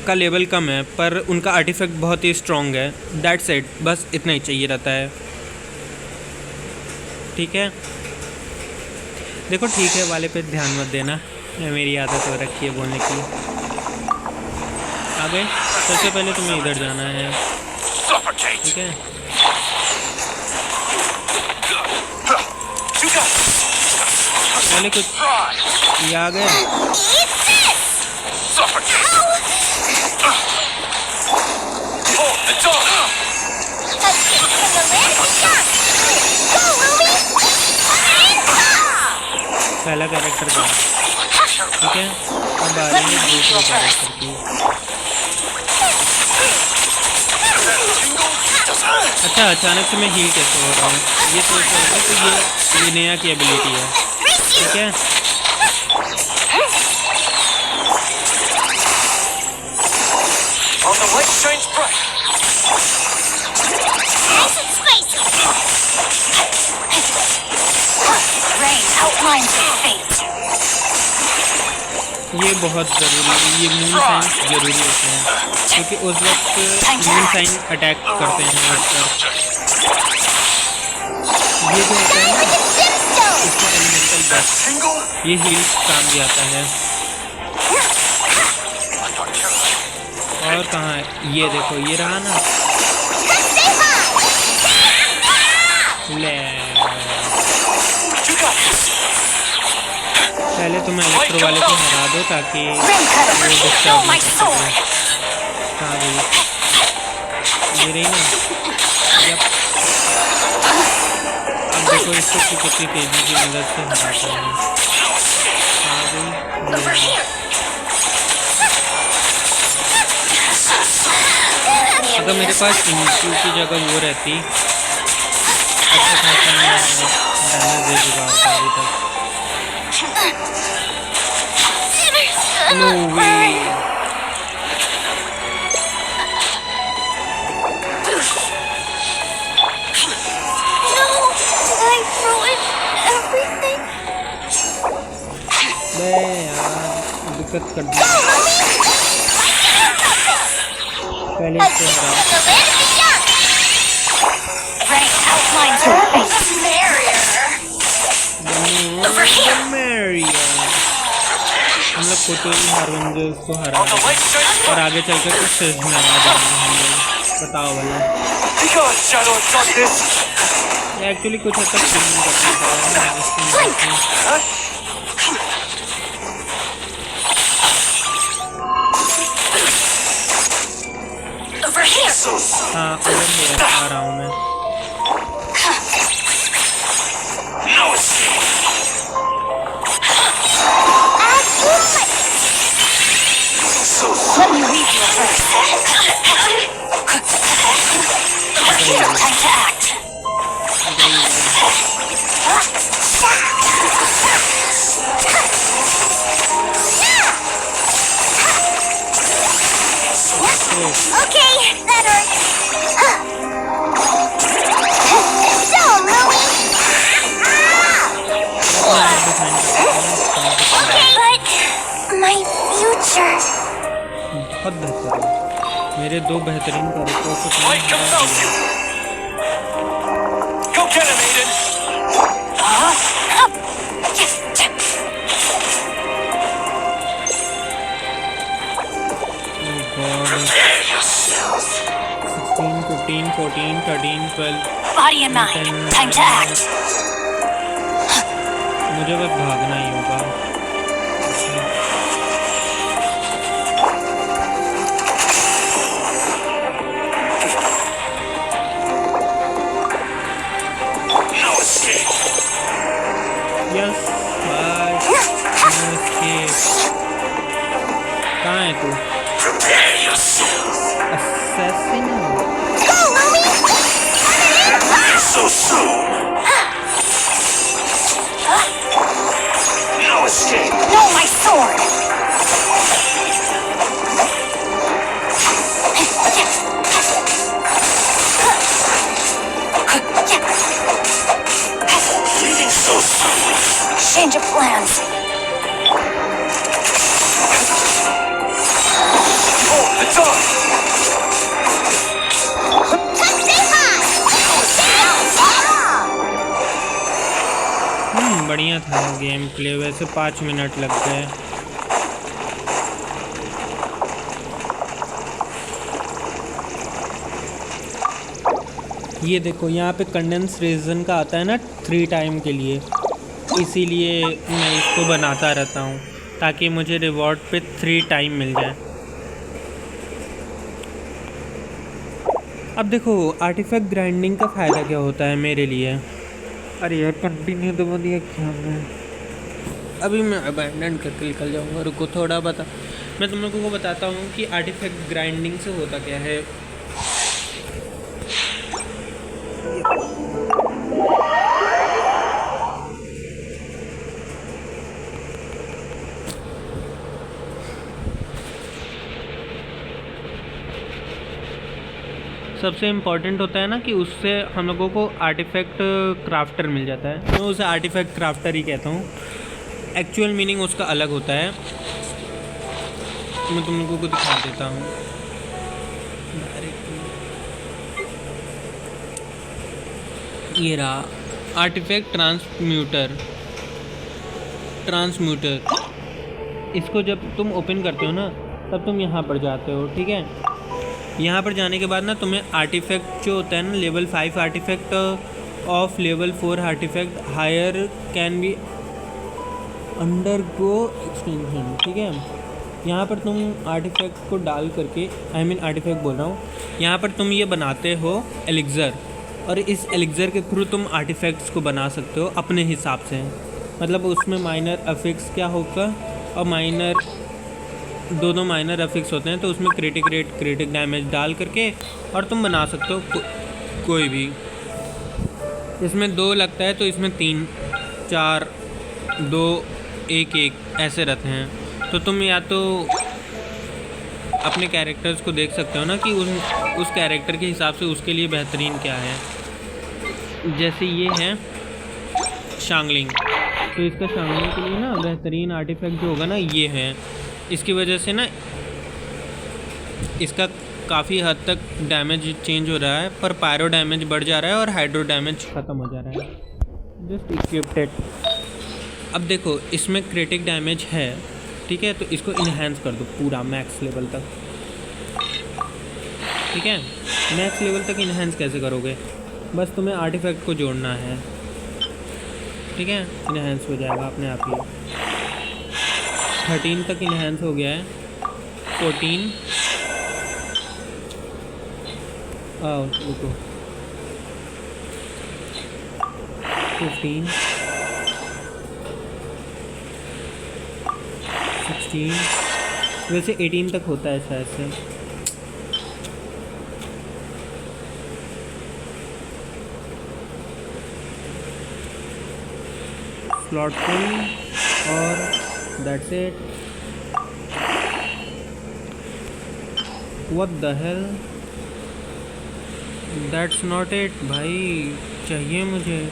का लेवल कम है पर उनका आर्टिफैक्ट बहुत ही स्ट्रॉन्ग है, दैट्स इट, बस इतना ही चाहिए रहता है, ठीक है। देखो ठीक है वाले पे ध्यान मत देना, मेरी आदत हो रखी है बोलने की। आगे सबसे पहले तुम्हें इधर जाना है, ठीक है। पहले कुछ ये आ गए, पहला कैरेक्टर का, ठीक है। अब आ रही है दूसरे कैरेक्टर की। अच्छा, अचानक से मैं हील कैसे हो रहा हूँ, ये तो ऐसा होगा कि ये नया की एबिलिटी है, ठीक है। On the light shines bright. Nice and spicy. Rain outlines your fate. ये बहुत ज़रूरी है, ये मून साइन ज़रूरी होते हैं क्योंकि उस वक्त मून साइन अटैक करते हैं अर्थ पर। ये जो होता है ना इसका एलिमेंटल बेस्ट, ये हील काम भी आता है। और कहाँ है, ये देखो ये रहा ना, ले पहले तुम्हें इलेक्ट्रो वाले को हरा दो ताकि वो डिस्टर्ब नहीं कर सके। कहाँ गई, ये रही ना। अब देखो इसको कितनी तेजी की मदद से हराते हैं। कहाँ गई, अगर मेरे पास इनक्यू की जगह वो रहती अच्छा खासा मैं डैमेज दे चुका होता अभी तक। नो वे, यार दिक्कत कर दी। पहले A इसको glimpse हराओ। of the land beyond. Ray outlines her face. Over here. हम लोग कोतोई हार्वेंजर्स को हरा On the light shines और bright. आगे चलकर कुछ सजना आ जाएंगे हम लोग। बताओ भला, Be gone, shadow of darkness. ये एक्चुअली कुछ हद तक फिल्म करना पड़ा है इसकी मदद से। Huh? Over here. हाँ उधर ही आ रहा हूँ मैं। No escape. As you like. Let me read your verse. Over here. Time to act. Okay, that hurt. Don't, Louie. Okay, but my future. बहुत बेहतरीन, मेरे दो बेहतरीन कैरेक्टरों को तुमने Light हरा compels दिया। you. Go get him, Aiden. Oh God, 16, 15, 14, 13, 12, Body and mind. Time to act. मुझे बस भागना ही होगा। No escape. Yes bye, no escape. कहाँ है तू? Prepare yourself. Assassin. Go, Louie. So soon. No escape. No, my sword. Leaving so soon. Change of plans. Oh, it's on. बढ़िया था गेम प्ले, वैसे 5 मिनट लग गए। ये देखो यहाँ पे कंडेंस रीजन का आता है ना 3 टाइम के लिए, इसीलिए मैं इसको बनाता रहता हूँ ताकि मुझे रिवॉर्ड पे 3 टाइम मिल जाए। अब देखो आर्टिफैक्ट ग्राइंडिंग का फ़ायदा क्या होता है मेरे लिए। अरे यार कंटिन्यू दबा दिया क्या मैं, अभी मैं अबैंडन करके निकल जाऊँगा। रुको थोड़ा बता, मैं तुम लोगों को बताता हूँ कि आर्टिफैक्ट ग्राइंडिंग से होता क्या है। सबसे इम्पॉर्टेंट होता है ना कि उससे हम लोगों को आर्टिफैक्ट क्राफ्टर मिल जाता है। मैं उसे आर्टिफैक्ट क्राफ्टर ही कहता हूँ, एक्चुअल मीनिंग उसका अलग होता है। मैं तुम लोगों को दिखा देता हूँ। ये रहा आर्टिफैक्ट ट्रांसम्यूटर। इसको जब तुम ओपन करते हो ना तब तुम यहाँ पर जाते हो, ठीक है। यहाँ पर जाने के बाद ना तुम्हें आर्टिफैक्ट जो होता है ना level 5 artifact of level 4 artifact higher can be undergo extension, ठीक है। यहाँ पर तुम आर्टिफैक्ट को डाल करके आर्टिफैक्ट बोल रहा हूँ, यहाँ पर तुम ये बनाते हो एलिक्ज़र, और इस एलिक्ज़र के थ्रू तुम आर्टिफैक्ट्स को बना सकते हो अपने हिसाब से। मतलब उसमें माइनर अफिक्स क्या होगा और माइनर दोनों माइनर अफिक्स होते हैं, तो उसमें क्रिटिक डैमेज डाल करके और तुम बना सकते हो कोई भी। इसमें 2 लगता है तो इसमें 3, 4, 2, 1, 1 ऐसे रहते हैं। तो तुम या तो अपने कैरेक्टर्स को देख सकते हो ना कि उस कैरेक्टर के हिसाब से उसके लिए बेहतरीन क्या है। जैसे ये है शांगलिंग, तो इसका शांगलिंग के लिए ना बेहतरीन आर्टिफैक्ट जो होगा ना ये है। इसकी वजह से ना इसका काफ़ी हद तक डैमेज चेंज हो रहा है, पर पायरो डैमेज बढ़ जा रहा है और हाइड्रो डैमेज ख़त्म हो जा रहा है। Just equipped it. अब देखो इसमें क्रिटिक डैमेज है, ठीक है, तो इसको इन्हेंस कर दो पूरा मैक्स लेवल तक। ठीक है, मैक्स लेवल तक इन्हेंस कैसे करोगे? बस तुम्हें आर्टिफैक्ट को जोड़ना है, ठीक है, इन्हेंस हो जाएगा अपने आप ही। 13 तक इन्हेंस हो गया है। 14 रुको 15 16 वैसे 18 तक होता है शायद से। स्लॉट फुल और that's it. What the hell, that's not it भाई, चाहिए मुझे।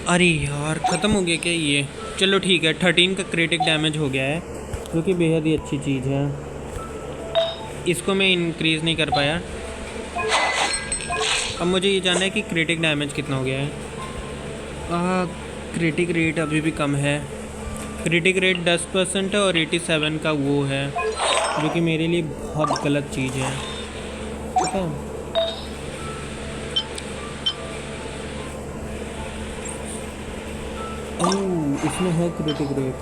अरे यार ख़त्म हो गया क्या ये? चलो ठीक है, 13 का क्रिटिक डैमेज हो गया है, जो कि बेहद ही अच्छी चीज़ है। इसको मैं इंक्रीज़ नहीं कर पाया। अब मुझे ये जानना है कि क्रिटिक डैमेज कितना हो गया है। क्रिटिक रेट अभी भी कम है। क्रिटिक रेट 10% है और 87 का वो है, जो कि मेरे लिए बहुत गलत चीज़ है। ठीक है, ओह इसमें है क्रिटिक रेट।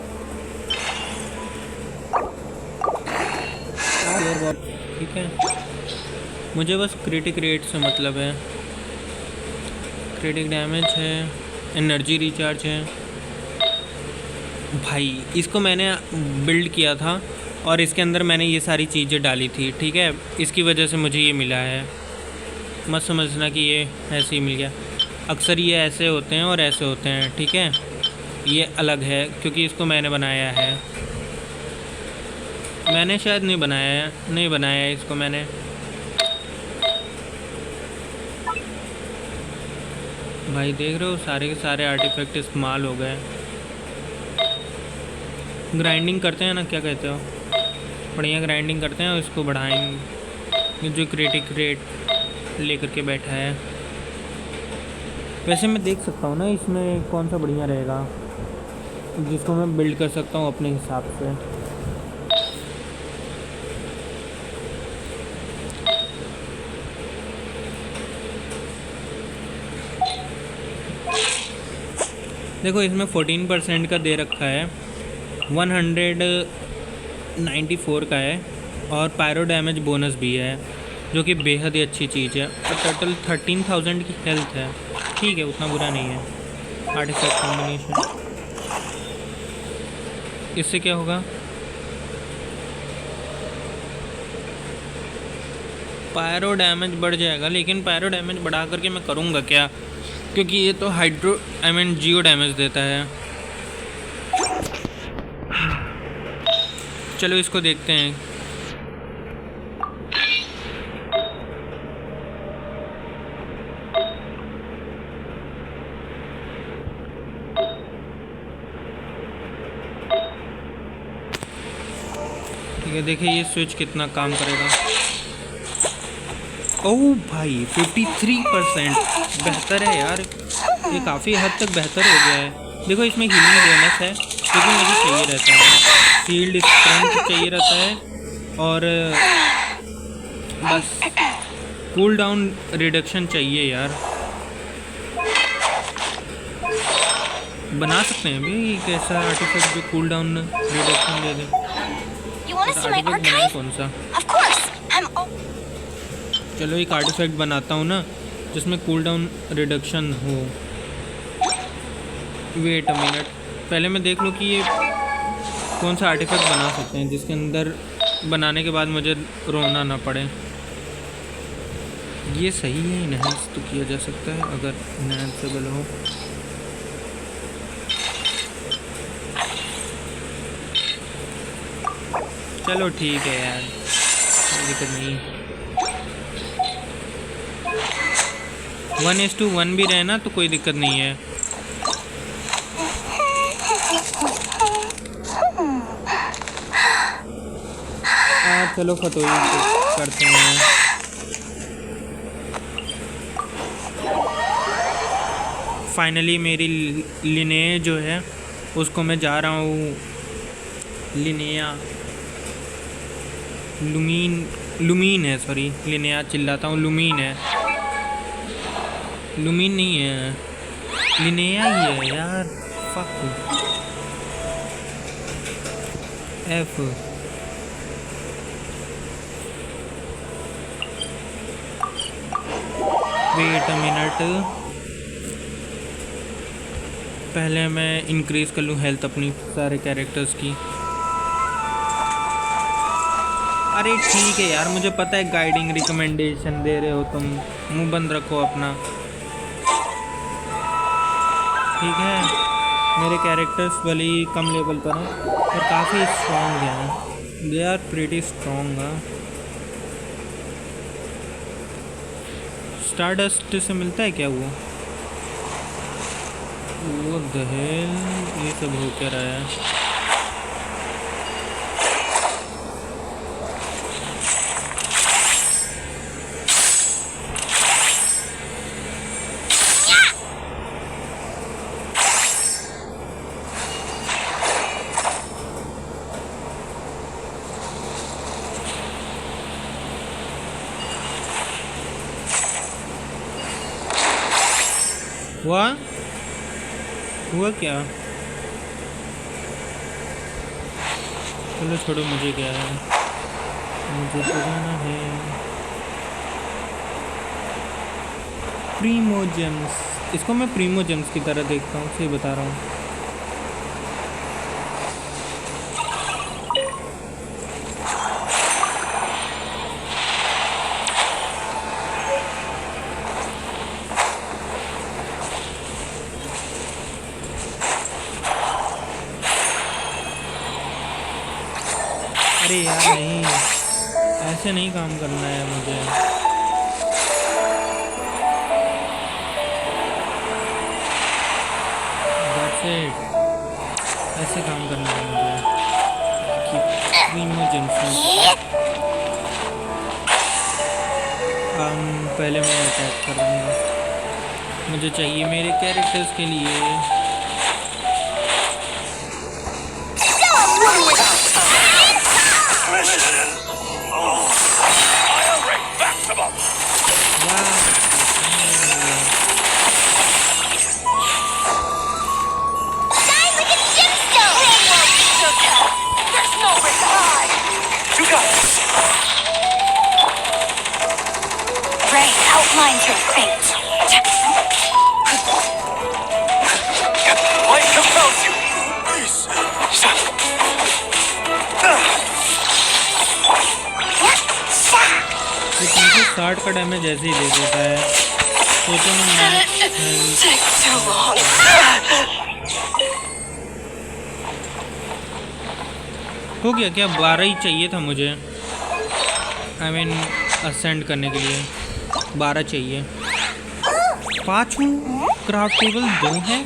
ठीक है, मुझे बस क्रिटिक रेट से मतलब है। क्रिटिक डैमेज है, एनर्जी रिचार्ज है। भाई इसको मैंने बिल्ड किया था और इसके अंदर मैंने ये सारी चीज़ें डाली थी, ठीक है, इसकी वजह से मुझे ये मिला है। मत समझना कि ये ऐसे ही मिल गया। अक्सर ये ऐसे होते हैं और ऐसे होते हैं, ठीक है, ये अलग है क्योंकि इसको मैंने बनाया है। मैंने शायद नहीं बनाया है इसको मैंने। भाई देख रहे हो सारे के सारे आर्टिफैक्ट इस्तेमाल हो गए। ग्राइंडिंग करते हैं ना, क्या कहते हो, बढ़िया ग्राइंडिंग करते हैं और इसको बढ़ाएंगे। जो क्रिटिक रेट लेकर के बैठा है, वैसे मैं देख सकता हूँ ना इसमें कौन सा बढ़िया रहेगा, जिसको मैं बिल्ड कर सकता हूँ अपने हिसाब से। देखो इसमें 14% का दे रखा है, 194 का है और पायरो डैमेज बोनस भी है, जो कि बेहद ही अच्छी चीज़ है। और टोटल 13,000 की हेल्थ है, ठीक है, उतना बुरा नहीं है। आर्टिफैक्ट कॉम्बिनेशन, इससे क्या होगा? पायरो डैमेज बढ़ जाएगा, लेकिन पायरो डैमेज बढ़ा करके मैं करूँगा क्या, क्योंकि ये तो जियो डैमेज देता है। चलो इसको देखते हैं। ठीक है, देखिए ये स्विच कितना काम करेगा। ओह भाई 53% बेहतर है यार, ये काफ़ी हद तक बेहतर हो गया है। देखो इसमें हीलिंग बोनस है, क्योंकि मुझे चाहिए रहता है, शील्ड स्ट्रेंथ चाहिए रहता है, और बस कूल डाउन रिडक्शन चाहिए यार। बना सकते हैं भी एक ऐसा आर्टिफैक्ट जो कूल डाउन रिडक्शन दे दे। आर्टिफैक्ट बनाए कौन सा? चलो एक आर्टिफैक्ट बनाता हूँ ना जिसमें कूल डाउन रिडक्शन हो। वेट अ मिनट, पहले मैं देख लूँ कि ये कौन सा आर्टिफैक्ट बना सकते हैं जिसके अंदर बनाने के बाद मुझे रोना ना पड़े। ये सही है, इनहेंस तो किया जा सकता है अगर इनहेंसेबल हो। चलो ठीक है यार, कोई दिक्कत नहीं। 1:1 भी रहे ना तो कोई दिक्कत नहीं है। चलो खतोई करते हैं। फाइनली मेरी लिने जो है उसको मैं जा रहा हूँ, लिनेया लुमीन है, सॉरी लिनेया चिल्लाता हूँ, लुमीन है, लुमीन नहीं है, लिनेया ही है यार, fuck F. Wait a minute, पहले मैं इंक्रीज़ कर लूँ हेल्थ अपनी सारे कैरेक्टर्स की। अरे ठीक है यार, मुझे पता है गाइडिंग रिकमेंडेशन दे रहे हो तुम, मुंह बंद रखो अपना, ठीक है। मेरे कैरेक्टर्स भले ही कम लेवल पर हैं और काफ़ी स्ट्रॉन्ग हैं, they are pretty strong. Stardust से मिलता है क्या वो द हेल, ये सब हो क्या रहा है? हुआ क्या? चलो छोड़ो, मुझे क्या है, मुझे तो जाना है प्रीमोजेम्स। इसको मैं प्रीमोजेम्स की तरह देखता हूँ, सही बता रहा हूँ। अरे यार नहीं, ऐसे नहीं काम करना है मुझे। That's it, ऐसे काम करना है मुझे कि पहले मैं अटैक कर दूँगा, मुझे चाहिए मेरे कैरेक्टर्स के लिए। Outlines your fate. Light compels you. ये 360 का डैमेज ऐसे ही दे देता है, सोचो मैं Takes too long. हो गया क्या? 12 ही चाहिए था मुझे, आई मीन असेंड करने के लिए 12 चाहिए। 5 हूँ, क्राफ्टेबल 2 है,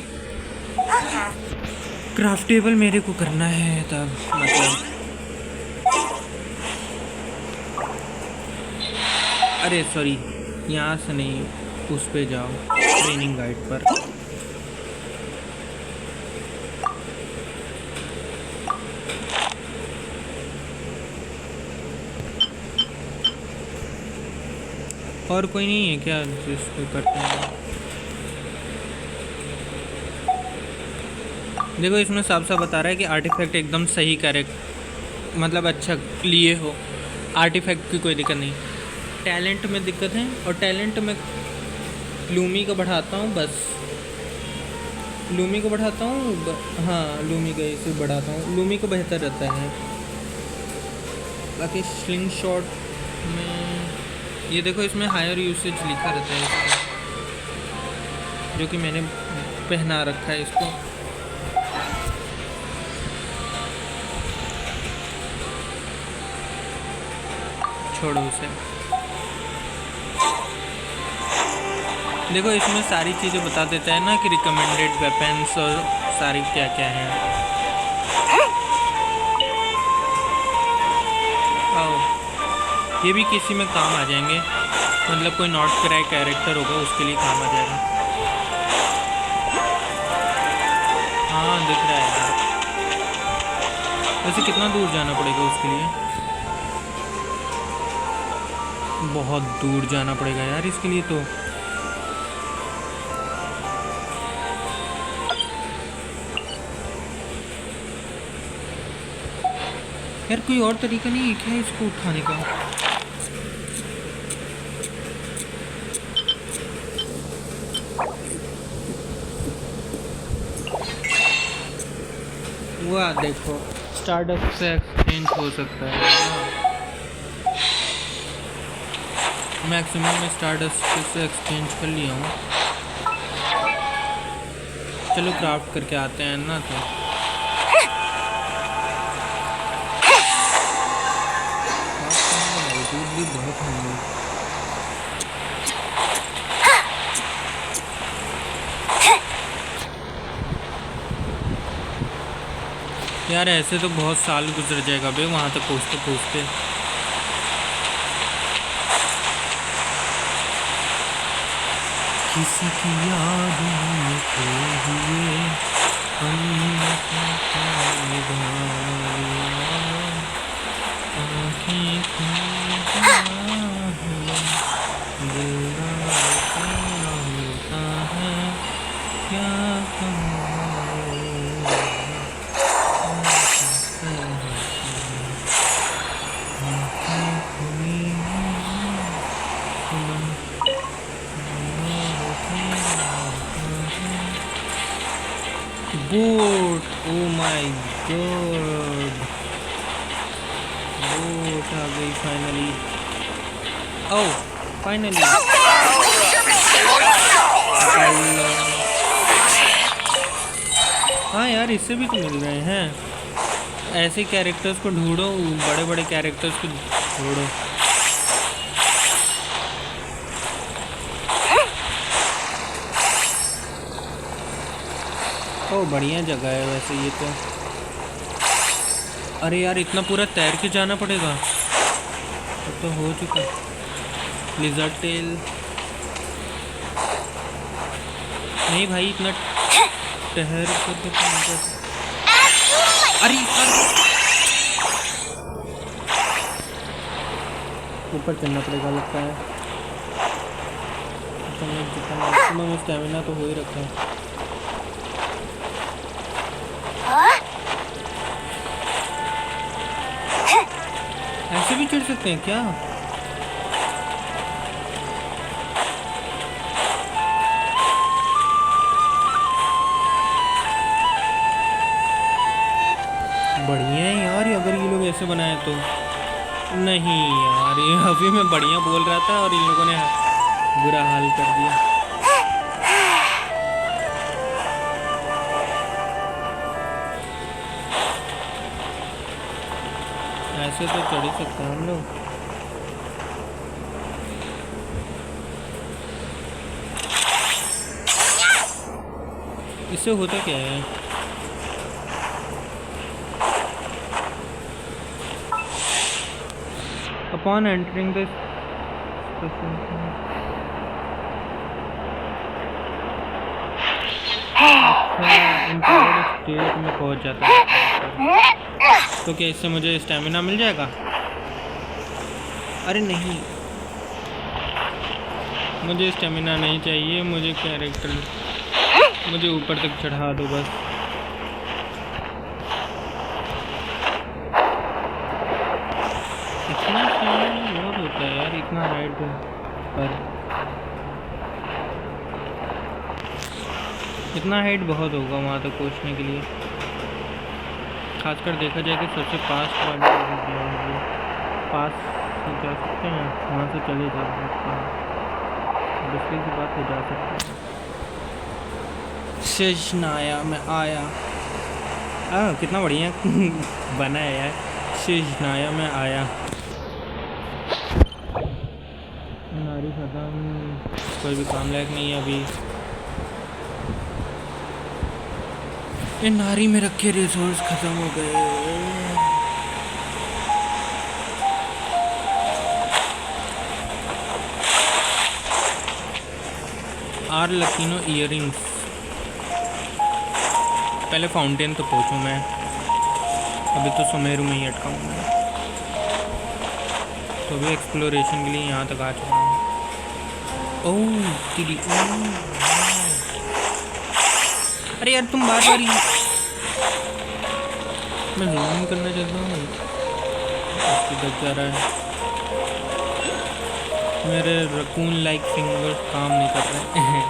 क्राफ्टेबल मेरे को करना है तब, मतलब अरे सॉरी, यहाँ से नहीं, उस पे जाओ ट्रेनिंग गाइड पर। और कोई नहीं है क्या जिसको करते हैं? देखो इसमें साफ साफ बता रहा है कि आर्टिफैक्ट एकदम सही कैरेक्टर, मतलब अच्छा लिए हो, आर्टिफैक्ट की कोई दिक्कत नहीं। टैलेंट में दिक्कत है, और टैलेंट में लूमी को बढ़ाता हूँ, बस लूमी को बढ़ाता हूँ, हाँ लूमी का इसे बढ़ाता हूँ, लूमी को बेहतर रहता है। बाकी स्लिंग शॉट में ये देखो, इसमें हायर यूसेज लिखा रहता है इसका, जो कि मैंने पहना रखा है इसको। छोड़ो उसे। देखो इसमें सारी चीज़ें बता देता है ना कि रिकमेंडेड वेपन्स और सारी क्या क्या है। ये भी किसी में काम आ जाएंगे, मतलब कोई नॉट क्रैक कैरेक्टर होगा उसके लिए काम आ जाएगा। हाँ दिख रहा है यार। वैसे कितना दूर जाना पड़ेगा उसके लिए? बहुत दूर जाना पड़ेगा यार इसके लिए तो। यार कोई और तरीका नहीं है क्या इसको उठाने का? वाह देखो स्टारडस्ट से एक्सचेंज हो सकता है। मैक्सिमम में स्टारडस्ट से एक्सचेंज कर लिया हूँ। चलो क्राफ्ट करके आते हैं ना। तो भी बहुत होंगे। यार ऐसे तो बहुत साल गुजर जाएगा बे वहाँ तक पहुँचते पहुँचते। किसी की यादों में खोए हुए boat, oh my god, boat आ गई फाइनली। ओह फाइनली। हाँ यार इससे भी तो मिल रहे हैं। ऐसे कैरेक्टर्स को ढूंढो, बड़े बड़े कैरेक्टर्स को ढूंढो। ओ बढ़िया जगह है वैसे ये तो। अरे यार इतना पूरा तैर के जाना पड़ेगा। तो हो चुका लिजर्ड टेल। नहीं भाई इतना ठहर कर तो अरे ऊपर चलना पड़ेगा लगता है। जितना स्टेमिना तो हो ही रखा है। ऐसे भी चढ़ सकते हैं क्या? बढ़िया है यार अगर ये लोग ऐसे बनाए तो। नहीं यार ये अभी मैं बढ़िया बोल रहा था और इन लोगों ने बुरा हाल कर दिया। ऐसे तो चढ़ ही सकते हैं हम लोग। इससे होता क्या है? Upon entering the स्टेट में पहुंच जाता है। तो क्या इससे मुझे स्टेमिना मिल जाएगा? अरे नहीं मुझे स्टेमिना नहीं चाहिए, मुझे कैरेक्टर मुझे ऊपर तक चढ़ा दो बस। इतना बहुत होता है यार इतना राइड पर। इतना हाइट बहुत होगा वहाँ तक पहुँचने के लिए। खासकर देखा जाए कि सबसे पास वाले पास जा सकते हैं, वहाँ से चले जा सकते हैं। दूसरी की बात है जा सकते हैं। शेषनाया में आया। कितना बढ़िया बना है यार। शेषनाया में आया। नारी खत्म, कोई भी काम लायक नहीं है अभी। ये नारी में रखे रिसोर्स खत्म हो गए। आर लकीनो इयरिंग्स। पहले फाउंटेन तो पहुंचूं मैं, अभी तो सुमेरु में ही अटका हूँ मैं, तो भी एक्सप्लोरेशन के लिए यहाँ तक आ चुका हूँ। ओह तेरी, अरे यार तुम बार बार मैं जूम करना चाहता हूँ, दब जा रहा है। मेरे रकून लाइक फिंगर्स काम नहीं कर रहे हैं।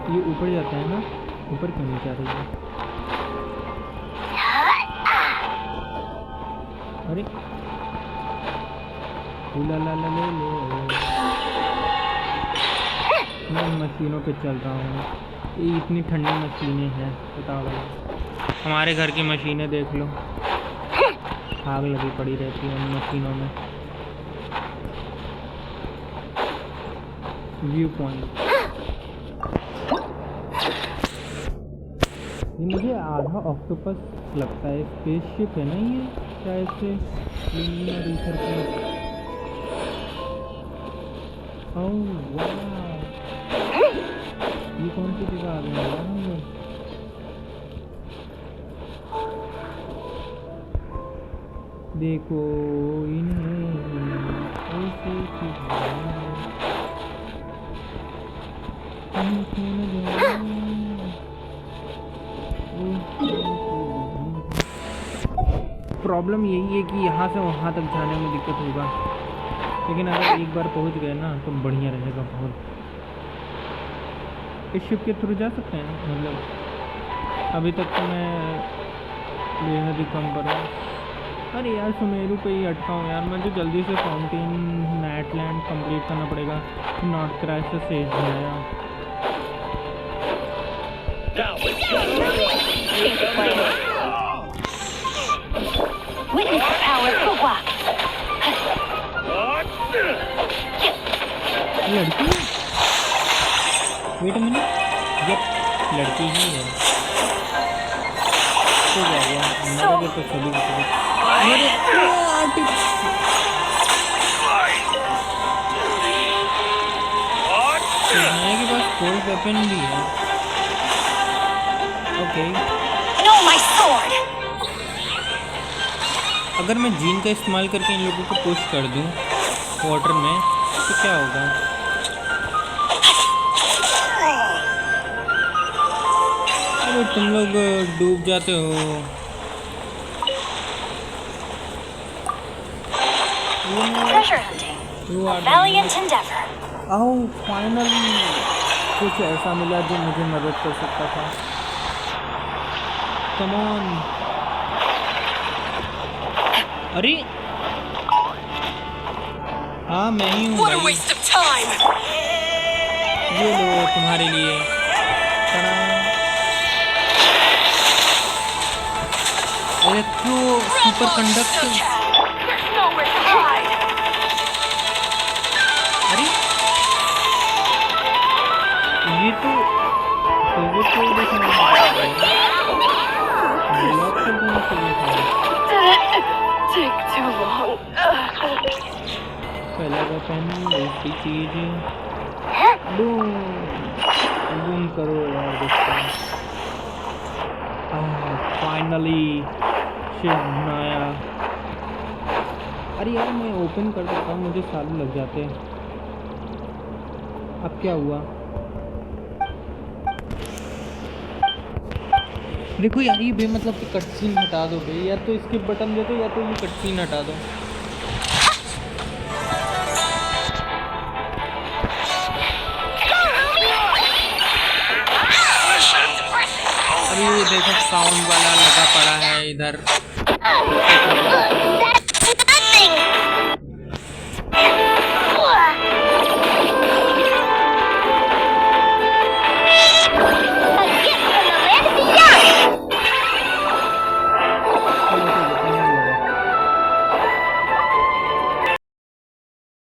ये ऊपर जाता है ना, ऊपर क्यों नहीं जा रही है? अरे ला ला ला ले ले, मैं मशीनों पे चल रहा हूँ। ये इतनी ठंडी मशीनें हैं, बताओ भाई। हमारे घर की मशीनें देख लो, आग लगी पड़ी रहती है उन मशीनों में। व्यू पॉइंट, ये मुझे आधा ऑक्टोपस लगता है, स्पेसशिप है ना ये शायद से, लूमियर ईथर पे। ओह वाह, ये कौन सी जगह आ गई है? देखो इन्हें ऐसे प्रॉब्लम यही है कि यहाँ से वहाँ तक जाने में दिक्कत होगा, लेकिन अगर एक बार पहुँच गए ना तो बढ़िया रहेगा बहुत। इस शिप के थ्रू जा सकते हैं, मतलब अभी तक तो मैं बेहद ही कम पर हूँ। अरे यार सुमेरु पे ही अटका हूँ यार, मुझे जल्दी से फाउंटेन नेटलैंड कंप्लीट करना पड़ेगा, नॉर्थ क्राइसिस से आया। Witness power Fuwa. लड़की, वेट अ मिनट, ये लड़की ही है तो जाएगा मेरे तो सभी मेरे के पास कोई वेपन भी है। ओके, अगर मैं जीन का इस्तेमाल करके इन लोगों को पुश कर दूं वाटर में तो क्या होगा? अरे तुम लोग डूब जाते हो। ओह फाइनली कुछ ऐसा मिला जो मुझे मदद कर सकता था। Come on. अरे हाँ मैं ही हूँ भाई, ये लो तुम्हारे लिए। इलेक्ट्रो सुपर कंडक्टर, अरे ये तो पहला वेपन दूसरी चीज बूम करो यार। फाइनली शिव बनाया। अरे यार मैं ओपन कर देता हूँ, मुझे साल लग जाते हैं। अब क्या हुआ? देखो यार ये बेमतलब की कटसीन हटा दो भाई, या तो इसके बटन दे दो या तो ये कटसीन हटा दो। अरे ये देखो साउंड वाला लगा पड़ा है इधर।